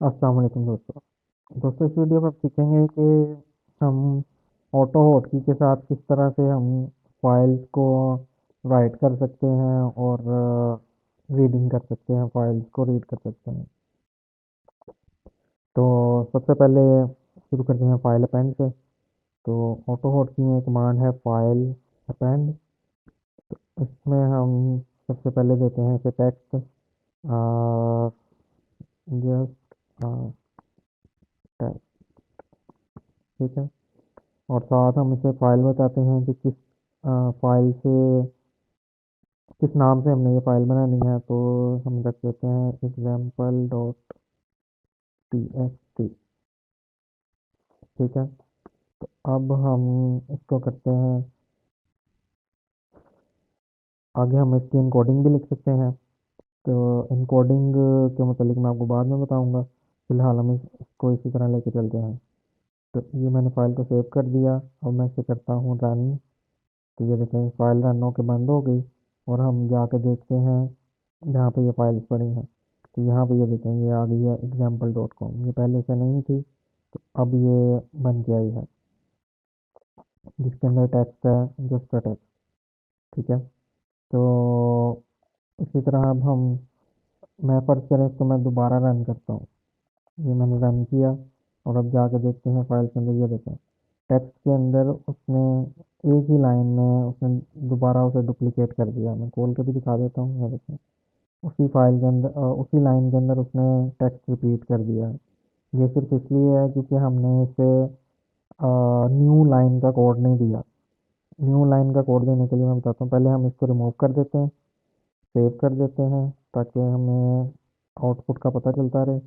अस्सलाम वालेकुम दोस्तों। दोस्तों, इस वीडियो में आप सीखेंगे कि हम ऑटो होटकी के साथ किस तरह से हम फाइल्स को राइट कर सकते हैं और रीडिंग कर सकते हैं, फाइल्स को रीड कर सकते हैं। तो सबसे पहले शुरू करते हैं फाइल अपेंड से। तो ऑटो होटकी में कमांड है फाइल अपेंड। इसमें हम सबसे पहले देते हैं इसे टेक्स्ट, जस्ट टेक्स्ट। ठीक है। और साथ हम इसे फाइल बताते हैं कि किस फाइल से, किस नाम से हमने ये फाइल बनानी है। तो हम रख देते हैं example.txt। ठीक है। तो अब हम इसको करते हैं आगे, हम इसकी इनकोडिंग भी लिख सकते हैं। तो इनकोडिंग के मतलब मैं आपको बाद में बताऊंगा। फिलहाल हम इसको इसी तरह लेके चलते हैं। तो ये मैंने फाइल को सेव कर दिया। अब मैं इसे करता हूँ रन। तो ये देखें, फाइल रन होके बंद हो गई। और हम जाके देखते हैं जहाँ पे ये फाइल्स पड़ी हैं। तो यहाँ पे ये देखें, ये आ गई है example.com। ये पहले से नहीं थी, तो अब ये बन के आई है, जिसके अंदर टेक्स्ट है, जस्ट का टेक्स्ट। ठीक है। तो इसी तरह अब हम, मैं फर्ज करें तो मैं दोबारा रन करता हूँ। ये मैंने रन किया और अब जाके देखते हैं फाइल के अंदर। ये देखें, टेक्स्ट के अंदर उसने एक ही लाइन में उसने दोबारा उसे डुप्लीकेट कर दिया। मैं खोल के भी दिखा देता हूँ। ये देखें, उसी फाइल के अंदर उसी लाइन के अंदर उसने टेक्स्ट रिपीट कर दिया है। ये सिर्फ इसलिए है क्योंकि हमने इसे न्यू लाइन का कोड नहीं दिया। न्यू लाइन का कोड देने के लिए मैं बताता हूँ। पहले हम इसको रिमूव कर देते हैं, सेव कर देते हैं, ताकि हमें आउटपुट का पता चलता रहे।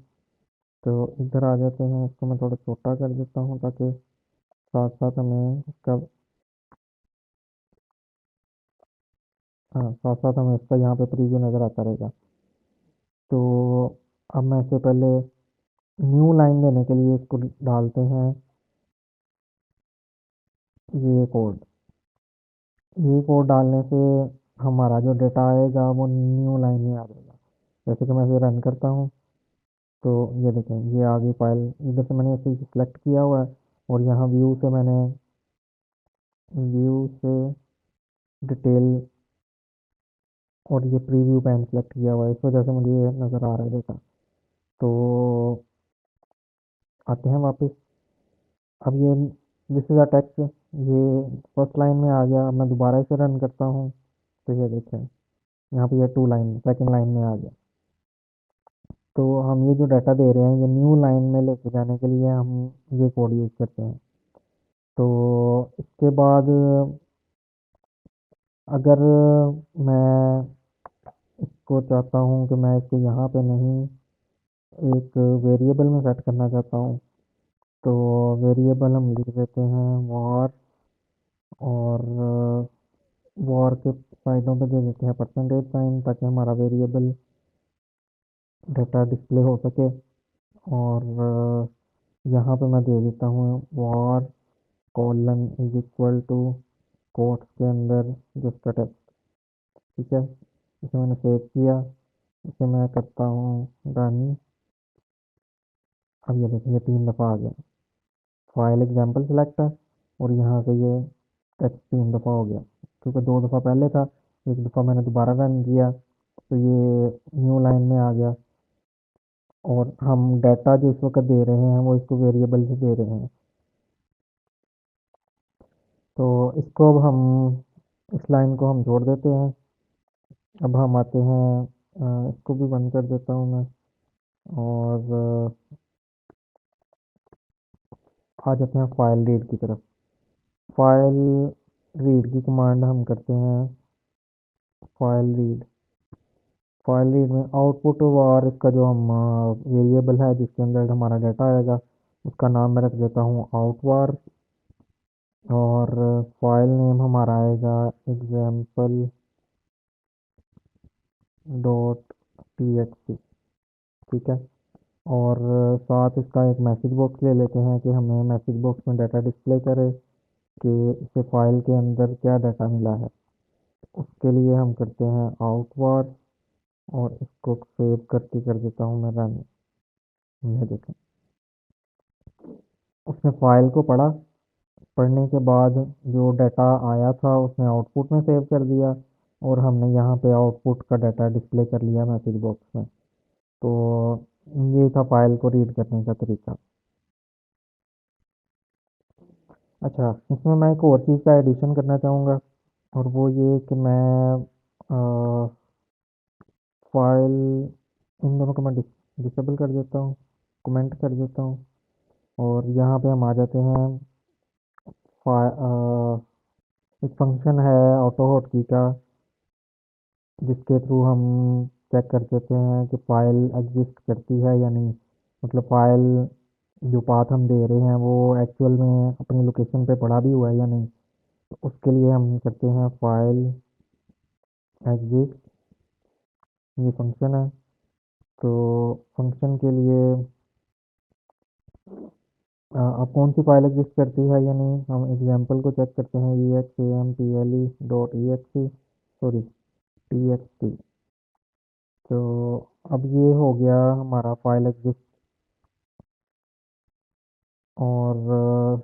तो इधर आ जाते हैं, इसको मैं थोड़ा छोटा कर देता हूँ ताकि साथ साथ हमें इसका, हाँ, साथ साथ हमें इसका यहाँ पे प्रीव्यू नज़र आता रहेगा। तो अब मैं इससे पहले न्यू लाइन देने के लिए इसको डालते हैं ये कोड। ये कोड डालने से हमारा जो डेटा आएगा वो न्यू लाइन में आ जाएगा। जैसे कि मैं इसे रन करता हूँ, तो ये देखें, ये आ गई फाइल। इधर से मैंने इसे सिलेक्ट किया हुआ है और यहाँ व्यू से मैंने, व्यू से डिटेल और ये प्रीव्यू पैन सेलेक्ट किया हुआ है। इस वजह से मुझे ये नज़र आ रहा है डेटा। तो आते हैं वापस। अब ये दिस इज़ अ टेक्स्ट, ये फर्स्ट लाइन में आ गया। अब मैं दोबारा इसे रन करता हूँ, तो ये देखें, यहाँ पे ये टू लाइन सेकंड लाइन में आ गया। तो हम ये जो डाटा दे रहे हैं, ये न्यू लाइन में लेके जाने के लिए हम ये कोड यूज़ करते हैं। तो इसके बाद अगर मैं इसको चाहता हूँ कि मैं इसको यहाँ पे नहीं, एक वेरिएबल में सेट करना चाहता हूँ, तो वेरिएबल हम लिख देते हैं वॉर। और वॉर के साइडों पे दे देते हैं परसेंटेज साइन, ताकि हमारा वेरिएबल डाटा डिस्प्ले हो सके। और यहाँ पे मैं दे देता हूँ war colon is equal to quotes के अंदर जिसका टेक्स्ट। ठीक है। इसे मैंने सेव किया, इसे मैं करता हूँ रन। अब ये देखिए, ये 3 दफ़ा आ गया। फाइल एग्जाम्पल सेलेक्ट है और यहाँ से ये टेक्स्ट 3 दफ़ा हो गया, क्योंकि 2 दफ़ा पहले था। 1 दफ़ा मैंने दोबारा रन किया, तो ये न्यू लाइन में आ गया। और हम डाटा जो इस वक्त दे रहे हैं वो इसको वेरिएबल से दे रहे हैं। तो इसको अब हम, इस लाइन को हम जोड़ देते हैं। अब हम आते हैं, इसको भी बंद कर देता हूँ मैं। और आ जाते हैं फाइल रीड की तरफ। फाइल रीड की कमांड हम करते हैं फाइल रीड। फाइल रीड में आउटपुट और इसका जो हम वेरिएबल है जिसके अंदर हमारा डाटा आएगा, उसका नाम मैं रख देता हूँ आउटवार। और फाइल नेम हमारा आएगा example dot T x T. ठीक है। और साथ इसका एक मैसेज बॉक्स ले लेते हैं कि हमें मैसेज बॉक्स में डाटा डिस्प्ले करे कि इसे फाइल के अंदर क्या डाटा मिला है। उसके लिए हम करते हैं आउटवार और इसको सेव करके कर देता हूँ मैं रन। ये देखें, उसने फाइल को पढ़ा, पढ़ने के बाद जो डाटा आया था उसने आउटपुट में सेव कर दिया, और हमने यहाँ पे आउटपुट का डाटा डिस्प्ले कर लिया मैसेज बॉक्स में। तो ये था फाइल को रीड करने का तरीका। अच्छा, इसमें मैं एक और चीज़ का एडिशन करना चाहूँगा, और वो ये कि मैं फाइल इन दोनों को मैं डिसेबल कर देता हूँ, कमेंट कर देता हूँ, और यहाँ पे हम आ जाते हैं। एक फंक्शन है ऑटो हॉट की का, जिसके थ्रू हम चेक कर देते हैं कि फ़ाइल एग्जिस्ट करती है या नहीं। मतलब फ़ाइल जो पाथ हम दे रहे हैं वो एक्चुअल में अपनी लोकेशन पे पड़ा भी हुआ है या नहीं। तो उसके लिए हम करते हैं फाइल एग्जिस्ट, ये फंक्शन है। तो फंक्शन के लिए अब कौन सी फाइल एग्जिस्ट करती है या नहीं, हम एग्जांपल को चेक करते हैं। example.exe sorry txt। तो अब ये हो गया हमारा फाइल एग्जिस्ट। और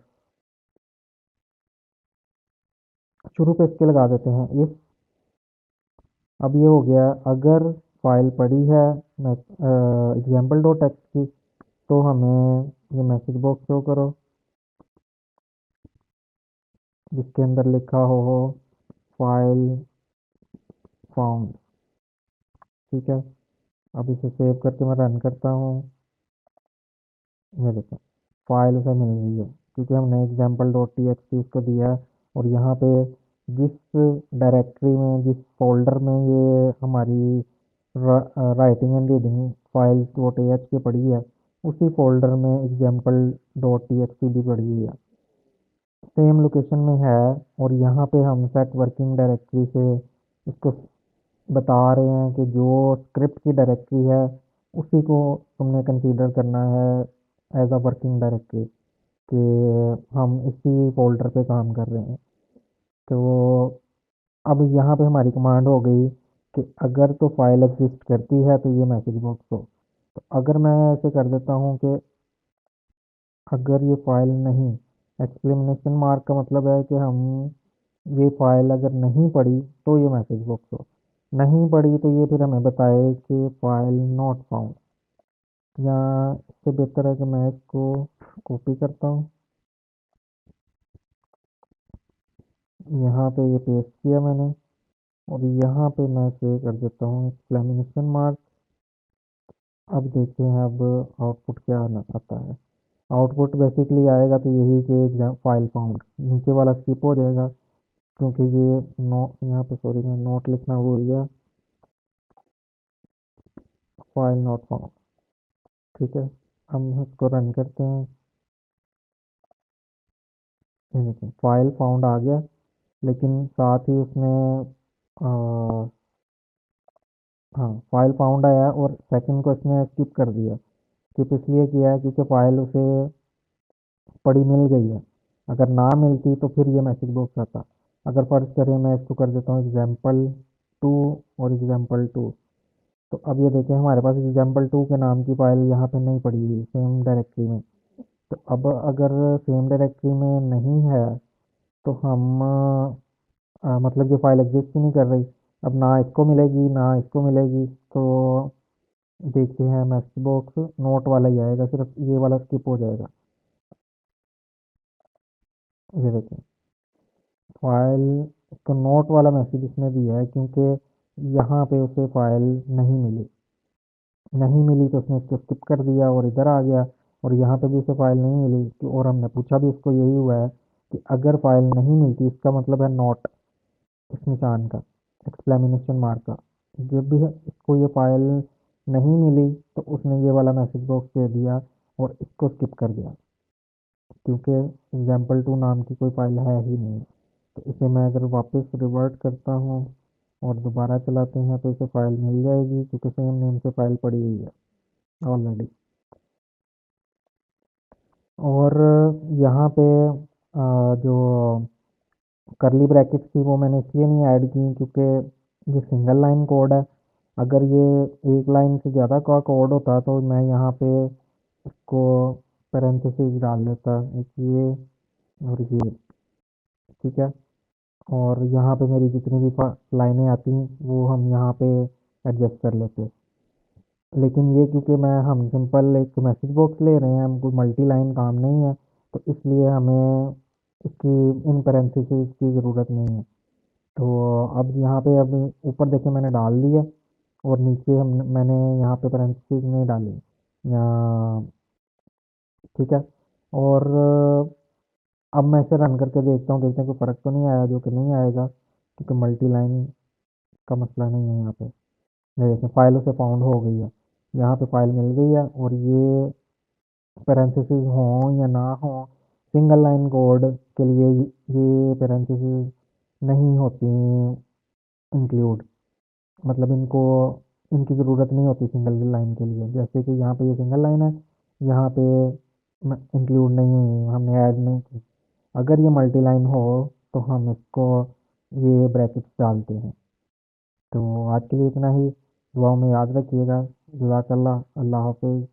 शुरू पे इसके लगा देते हैं इफ। अब ये हो गया, अगर फाइल पड़ी है एग्जाम्पल डॉट टेक्स्ट की, तो हमें ये मैसेज बॉक्स शो करो जिसके अंदर लिखा हो फाइल फाउंड। ठीक है, अब इसे सेव करके मैं रन करता हूँ। ये देखो, फाइल उसे मिल गई है क्योंकि हमने example dot T x T उसको दिया है। और यहाँ पे जिस डायरेक्टरी में, जिस फोल्डर में ये हमारी writing and reading file dot A H की पड़ी है, उसी फोल्डर में example dot T x T भी पड़ी हुई है, सेम लोकेशन में है। और यहाँ पे हम सेट वर्किंग डायरेक्टरी से इसको बता रहे हैं कि जो स्क्रिप्ट की डायरेक्टरी है उसी को तुमने कंसीडर करना है एज अ वर्किंग डायरेक्टरी, कि हम इसी फोल्डर पे काम कर रहे हैं। तो अब यहाँ पे हमारी कमांड हो गई कि अगर तो फाइल एग्जिस्ट करती है तो ये मैसेज बॉक्स हो। तो अगर मैं ऐसे कर देता हूँ कि अगर ये फाइल नहीं, एक्सक्लेमेशन मार्क का मतलब है कि हम ये फाइल अगर नहीं पढ़ी तो ये मैसेज बॉक्स हो, नहीं पढ़ी तो ये फिर हमें बताए कि फाइल नॉट फाउंड। या इससे बेहतर है कि मैं इसको कॉपी करता हूँ, यहाँ पे ये पेस्ट किया मैंने, और यहाँ पे मैं से कर देता हूँ एक्सक्लेमेशन मार्क। अब देखते हैं अब आउटपुट क्या आता है। आउटपुट बेसिकली आएगा तो यही कि एग्जाम फाइल फाउंड, नीचे वाला स्किप हो जाएगा क्योंकि ये नो, यहाँ पे सॉरी मैं नोट लिखना भूल गया, फाइल नॉट फाउंड। ठीक है, हम इसको रन करते हैं। ये देखिए फाइल फाउंड आ गया, लेकिन साथ ही उसने आ, हाँ फाइल फाउंड आया और सेकंड को इसने स्किप कर दिया। स्किप इसलिए किया है क्योंकि फाइल उसे पड़ी मिल गई है। अगर ना मिलती तो फिर ये मैसेज बॉक्स आता। अगर फर्ज करें मैं इसको कर देता हूँ एग्जाम्पल टू और एग्जाम्पल टू, तो अब ये देखें हमारे पास एग्जाम्पल टू के नाम की फाइल यहाँ पे नहीं पड़ी हुई सेम डायरेक्टरी में। तो अब अगर सेम डायरेक्टरी में नहीं है तो हम मतलब ये फाइल एग्जिस्ट ही नहीं कर रही। अब ना इसको मिलेगी ना इसको मिलेगी, तो देखते हैं मैसेज बॉक्स नोट वाला ही आएगा, सिर्फ ये वाला स्किप हो जाएगा। ये देखिए फाइल तो नोट वाला मैसेज इसने दिया है क्योंकि यहाँ पे उसे फाइल नहीं मिली। नहीं मिली तो उसने इसको स्किप कर दिया और इधर आ गया, और यहाँ पे भी उसे फाइल नहीं मिली और हमने पूछा भी उसको यही हुआ है कि अगर फाइल नहीं मिलती इसका मतलब है नॉट, इस निशान का, एक्सक्लेमेशन मार्क का। जब भी इसको ये फाइल नहीं मिली तो उसने ये वाला मैसेज बॉक्स दे दिया और इसको स्किप कर दिया क्योंकि एग्जाम्पल टू नाम की कोई फाइल है ही नहीं। तो इसे मैं अगर वापस रिवर्ट करता हूँ और दोबारा चलाते हैं तो इसे फाइल मिल जाएगी क्योंकि सेम नेम से फाइल पड़ी हुई है ऑलरेडी। और यहाँ पे जो करली ब्रैकेट्स थी वो मैंने इसलिए नहीं ऐड की क्योंकि ये सिंगल लाइन कोड है। अगर ये एक लाइन से ज़्यादा का कोड होता तो मैं यहाँ पे इसको पैरेंथेसिस डाल देता, एक ये और ये। ठीक है। और यहाँ पे मेरी जितनी भी लाइनें आती हैं वो हम यहाँ पे एडजस्ट कर लेते हैं। लेकिन ये क्योंकि मैं हम सिंपल एक मैसेज बॉक्स ले रहे हैं, हमको मल्टी लाइन काम नहीं है, तो इसलिए हमें इसकी इन पैरेंथेसिस की ज़रूरत नहीं है। तो अब यहाँ पे अब ऊपर देखिए मैंने डाल दिया, और नीचे मैंने यहाँ पे पैरेंथेसिस नहीं डाली यहाँ। ठीक है। और अब मैं इसे रन करके देखता हूँ, देखते हैं कोई फ़र्क तो नहीं आया, जो कि नहीं आएगा क्योंकि मल्टी लाइन का मसला नहीं है यहाँ पे। ये देखिए फाइल उसे फाउंड हो गई है, यहाँ पे फाइल मिल गई है। और ये पैरेंथेसिस हो या ना हो, सिंगल लाइन कोड के लिए ये पैरेंथेसिस नहीं होती इंक्लूड, मतलब इनको इनकी ज़रूरत नहीं होती सिंगल लाइन के लिए। जैसे कि यहाँ पे ये सिंगल लाइन है, यहाँ पे इंक्लूड नहीं हुई, हमने ऐड नहीं की। अगर ये मल्टी लाइन हो तो हम इसको ये ब्रैकेट्स डालते हैं। तो आज के लिए इतना ही। दुआओं में याद रखिएगा। जज़ाकल्लाह। अल्लाह हाफ़िज़।